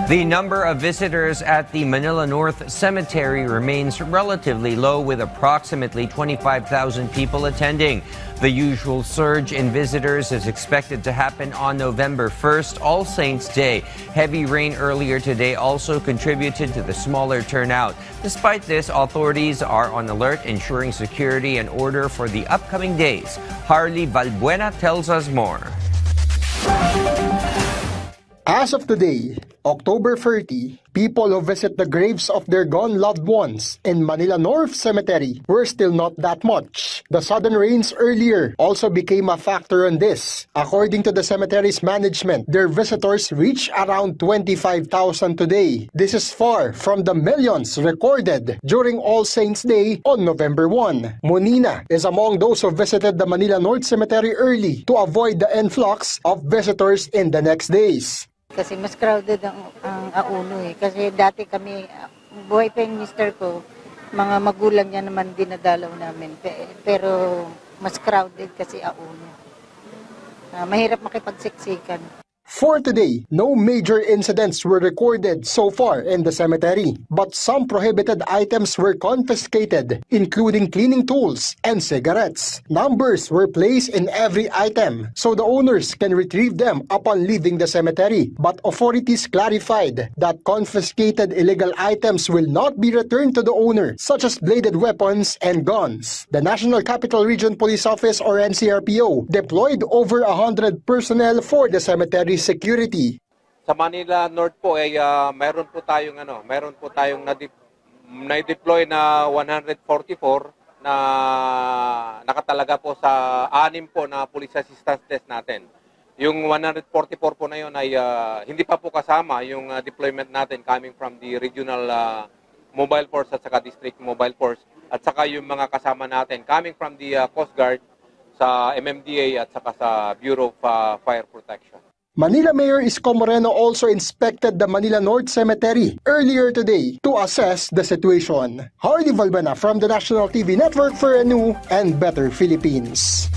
The number of visitors at the Manila North Cemetery remains relatively low, with approximately 25,000 people attending. The usual surge in visitors is expected to happen on November 1st, All Saints' Day. Heavy rain earlier today also contributed to the smaller turnout. Despite this, authorities are on alert, ensuring security and order for the upcoming days. Harley Valbuena tells us more. As of today, October 30, people who visit the graves of their gone loved ones in Manila North Cemetery were still not that much. The sudden rains earlier also became a factor on this. According to the cemetery's management, their visitors reached around 25,000 today. This is far from the millions recorded during All Saints' Day on November 1. Monina is among those who visited the Manila North Cemetery early to avoid the influx of visitors in the next days. Kasi mas crowded ang Auno eh. Kasi dati kami, buhay pa yung mister ko, mga magulang niya naman dinadalaw namin. Pero mas crowded kasi Auno. Mahirap makipagsiksikan. For today, no major incidents were recorded so far in the cemetery, but some prohibited items were confiscated, including cleaning tools and cigarettes. Numbers were placed in every item, so the owners can retrieve them upon leaving the cemetery. But authorities clarified that confiscated illegal items will not be returned to the owner, such as bladed weapons and guns. The National Capital Region Police Office or NCRPO deployed over 100 personnel for the cemetery security. Sa Manila North po ay meron po tayong na-deploy na 144 na nakatalaga po sa 6 po na police assistance desk natin. Yung 144 po na yun ay hindi pa po kasama yung deployment natin coming from the regional mobile force at saka district mobile force at saka yung mga kasama natin coming from the Coast Guard sa MMDA at saka sa Bureau of Fire Protection. Manila Mayor Isko Moreno also inspected the Manila North Cemetery earlier today to assess the situation. Harley Valbuena from the National TV Network for a new and better Philippines.